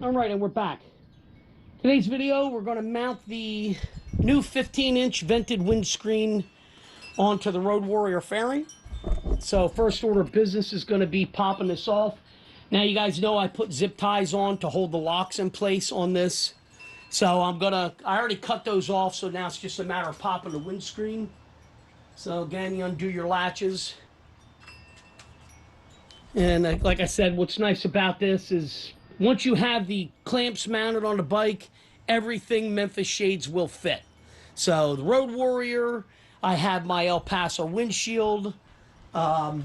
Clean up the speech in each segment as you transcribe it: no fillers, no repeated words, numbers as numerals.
Alright, and we're back. Today's video, we're going to mount the new 15-inch vented windscreen onto the Road Warrior fairing. So first order of business is going to be popping this off. Now you guys know I put zip ties on to hold the locks in place on this. So I already cut those off, so now it's just a matter of popping the windscreen. So again, you undo your latches. And like I said, what's nice about this is once you have the clamps mounted on the bike, everything Memphis Shades will fit. So the Road Warrior, I have my El Paso windshield. I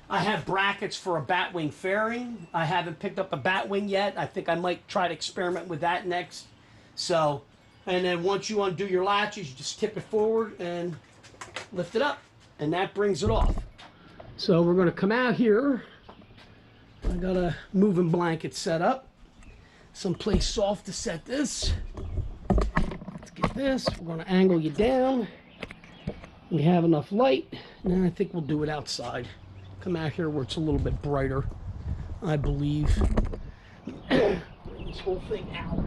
have brackets for a batwing fairing. I haven't picked up a batwing yet. I think I might try to experiment with that next. So, and then once you undo your latches, you just tip it forward and lift it up. And that brings it off. So we're going to come out here. I got a moving blanket set up. Someplace soft to set this. Let's get this. We're going to angle you down. We have enough light. And I think we'll do it outside. Come out here where it's a little bit brighter, I believe. Bring this whole thing out.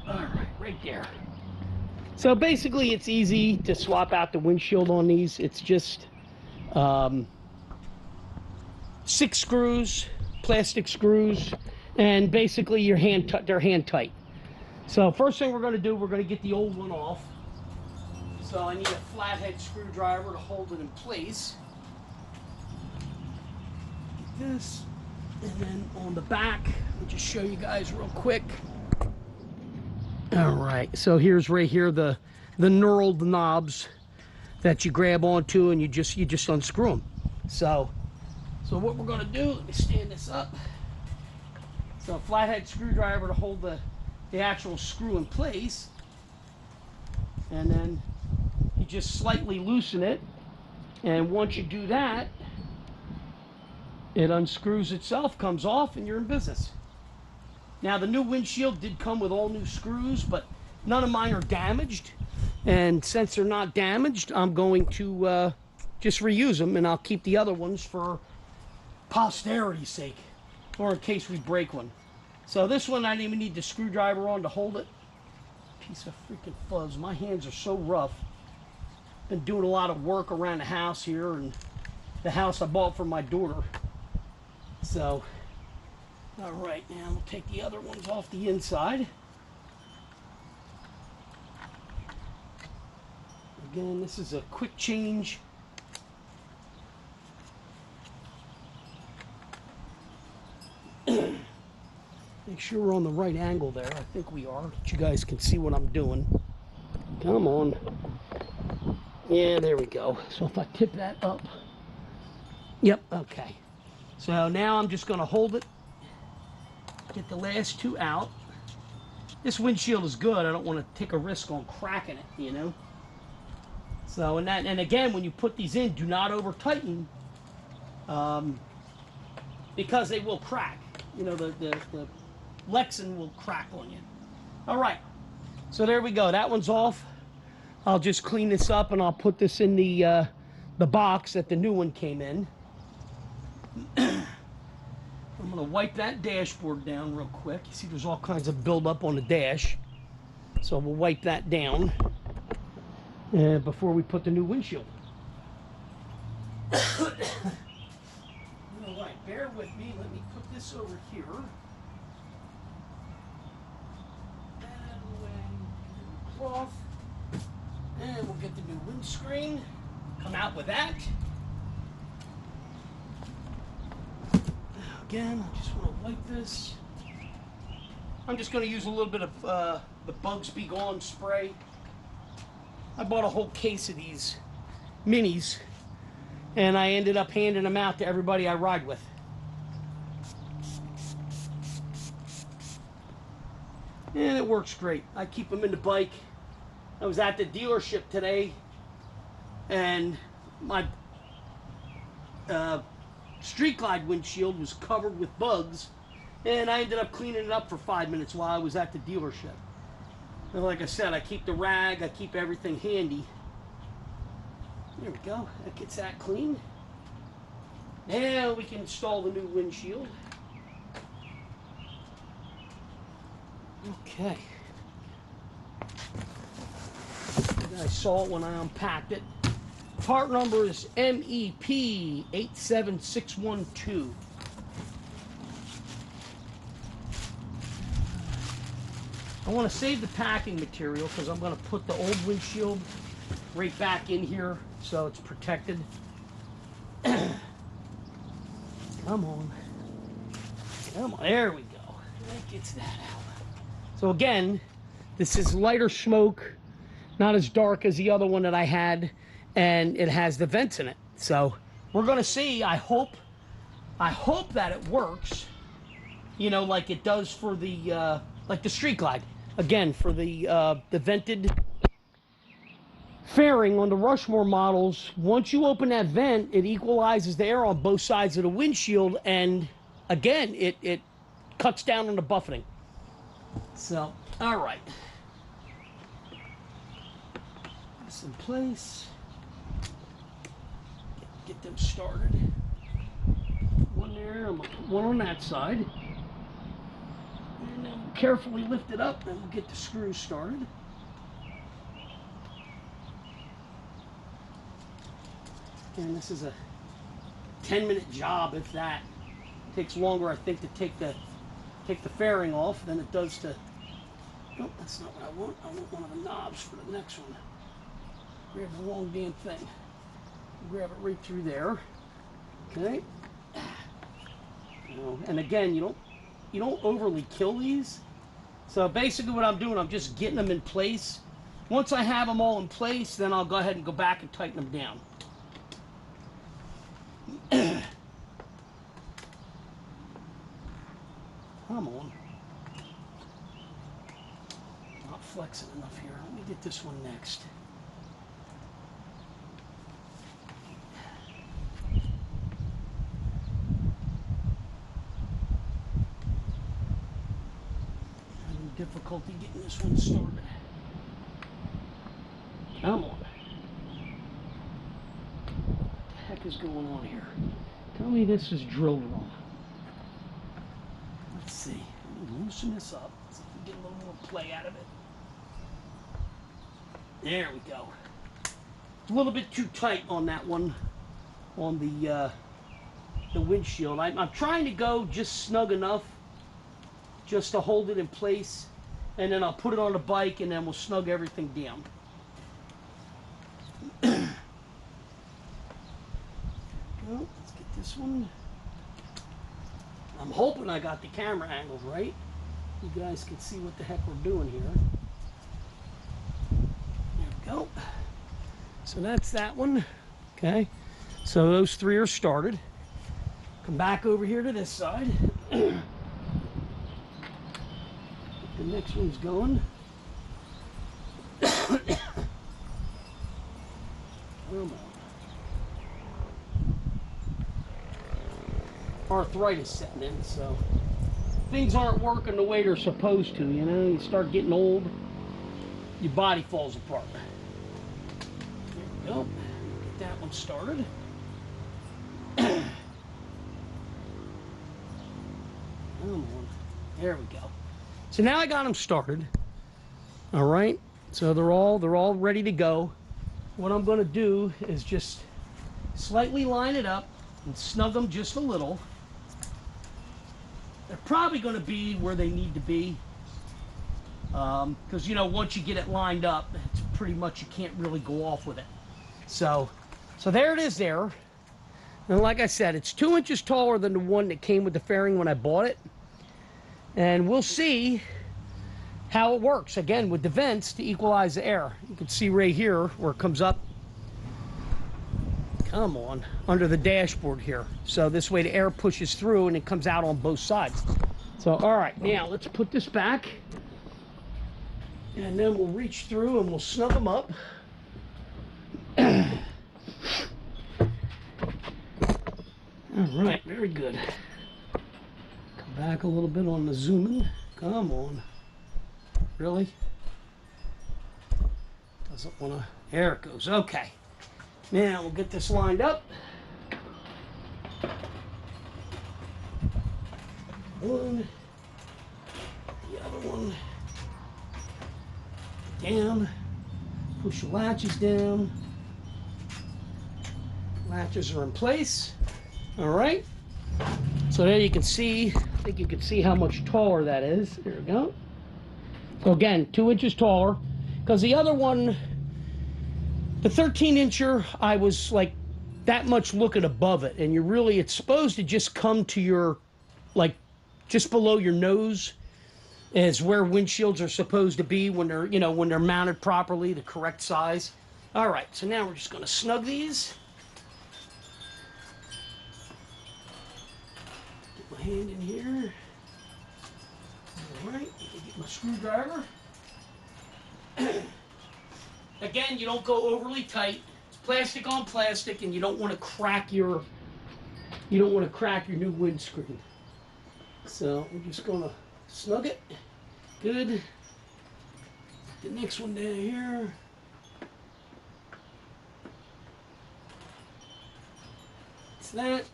Alright, right there. So basically it's easy to swap out the windshield on these. It's just 6 screws, plastic screws, and basically they're hand tight. So first thing we're going to do, we're going to get the old one off. So I need a flathead screwdriver to hold it in place. Like this, and then on the back, I'll just show you guys real quick. All right, so here's right here the knurled knobs that you grab onto, and you just unscrew them. So what we're going to do, let me stand this up. So a flathead screwdriver to hold the actual screw in place. And then you just slightly loosen it. And once you do that, it unscrews itself, comes off, and you're in business. Now the new windshield did come with all new screws, but none of mine are damaged. And since they're not damaged, I'm going to just reuse them, and I'll keep the other ones for posterity's sake, or in case we break one. So this one I didn't even need the screwdriver on to hold it. Piece of freaking fuzz. My hands are so rough. Been doing a lot of work around the house here, and the house I bought for my daughter. So, all right, now we'll take the other ones off the inside. Again, this is a quick change. Make sure we're on the right angle there. I think we are. That you guys can see what I'm doing. Come on. Yeah, there we go. So if I tip that up. Yep, okay. So now I'm just going to hold it. Get the last 2 out. This windshield is good. I don't want to take a risk on cracking it, you know. So, and again, when you put these in, do not over tighten. Because they will crack. You know, the Lexan will crack on you. All right, so there we go. That one's off. I'll just clean this up and I'll put this in the box that the new one came in. I'm gonna wipe that dashboard down real quick. You see, there's all kinds of buildup on the dash, so we'll wipe that down before we put the new windshield. All right, bear with me. Let me put this over here. Cloth, and we'll get the new windscreen, come out with that. Again, I just want to wipe this. I'm just going to use a little bit of the Bugs Be Gone spray. I bought a whole case of these minis, and I ended up handing them out to everybody I ride with. And it works great. I keep them in the bike. I was at the dealership today, and my Street Glide windshield was covered with bugs, and I ended up cleaning it up for 5 minutes while I was at the dealership. And like I said, I keep the rag, I keep everything handy. There we go. That gets that clean. Now we can install the new windshield. Okay. I saw it when I unpacked it. Part number is MEP 87612. I want to save the packing material because I'm going to put the old windshield right back in here so it's protected. Come on. Come on. There we go. That gets that out. So again, this is lighter smoke, not as dark as the other one that I had, and it has the vents in it. So we're going to see. I hope that it works, you know, like it does for the like the Street Glide. Again, for the vented fairing on the Rushmore models, once you open that vent, it equalizes the air on both sides of the windshield, and again, it cuts down on the buffeting. So, all right. Put this in place. Get them started. One there, I'm gonna put one on that side. And then we'll carefully lift it up, and we'll get the screws started. And this is a 10-minute job, if that. It takes longer, I think, to take the fairing off than it does to... Nope, that's not what I want. I want one of the knobs for the next one. Grab the wrong damn thing. Grab it right through there. Okay. You know, and again, you don't overly kill these. So basically what I'm doing, I'm just getting them in place. Once I have them all in place, then I'll go ahead and go back and tighten them down. Come on. Not flexing enough here. Let me get this one next. Having difficulty getting this one started. Come on. What the heck is going on here? Tell me this is drilled wrong. Let's see. Let me loosen this up. See if we get a little more play out of it. There we go. A little bit too tight on that one, on the windshield. I'm trying to go just snug enough just to hold it in place, and then I'll put it on the bike, and then we'll snug everything down. Well, let's get this one. I'm hoping I got the camera angles right. You guys can see what the heck we're doing here. There we go. So that's that one. Okay. So those three are started. Come back over here to this side. The next one's going. Come on. Arthritis setting in, so things aren't working the way they're supposed to, you know. You start getting old, your body falls apart. There we go. Get that one started. Come on. There we go. So now I got them started. All right. So they're all ready to go. What I'm going to do is just slightly line it up and snug them just a little. They're probably going to be where they need to be, because you know, once you get it lined up, it's pretty much, you can't really go off with it. So there it is there. And like I said, it's 2 inches taller than the one that came with the fairing when I bought it. And we'll see how it works again with the vents to equalize the air. You can see right here where it comes up. Come on, under the dashboard here. So this way the air pushes through and it comes out on both sides. So, all right, now let's put this back. And then we'll reach through and we'll snug them up. All right, very good. Come back a little bit on the zooming. Come on. Really? Doesn't want to. There it goes. Okay. Now we'll get this lined up. One. The other one. down, push the latches down. Latches are in place. All right. So there you can see, I think you can see how much taller that is. There we go. So again, 2 inches taller, because the other one, the 13-incher, I was like that much looking above it, and it's supposed to just come to your, like, just below your nose is where windshields are supposed to be when they're, when they're mounted properly, the correct size. All right, so now we're just going to snug these. Get my hand in here. All right, get my screwdriver. Again, you don't go overly tight. It's plastic on plastic, and you don't want to crack your new windscreen. So we're just gonna snug it. Good. The next one down here. It's that.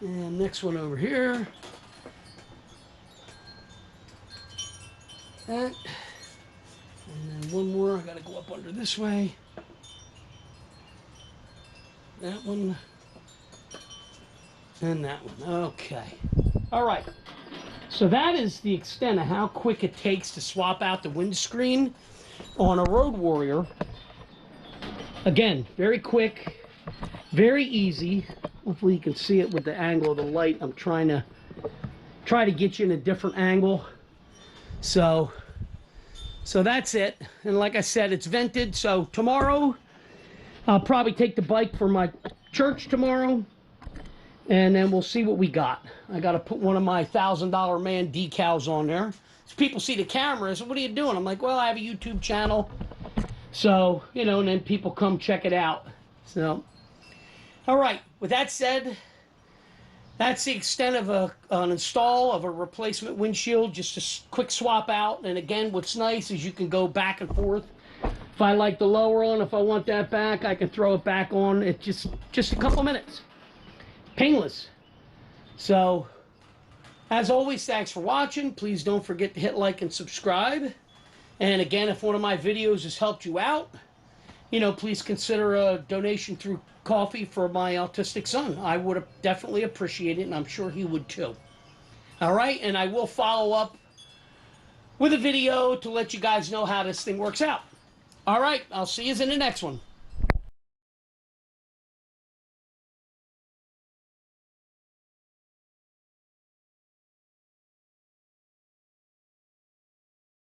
And next one over here. That. And then one more, I gotta go up under this way. That one. And that one. Okay. All right. So that is the extent of how quick it takes to swap out the windscreen on a Road Warrior. Again, very quick, very easy. Hopefully you can see it with the angle of the light. I'm trying to get you in a different angle. So that's it. And like I said, it's vented. So tomorrow, I'll probably take the bike for my church tomorrow. And then we'll see what we got. I got to put one of my $1,000 man decals on there. So people see the camera. So what are you doing? I'm like, well, I have a YouTube channel. So, and then people come check it out. So, all right. With that said, that's the extent of an install of a replacement windshield. Just a quick swap out. And again, what's nice is you can go back and forth. If I like the lower one, if I want that back, I can throw it back on. It's just a couple minutes. Painless. So, as always, thanks for watching. Please don't forget to hit like and subscribe. And again, if one of my videos has helped you out, please consider a donation through coffee for my autistic son. I would definitely appreciate it, and I'm sure he would too. All right, and I will follow up with a video to let you guys know how this thing works out. All right, I'll see you in the next one.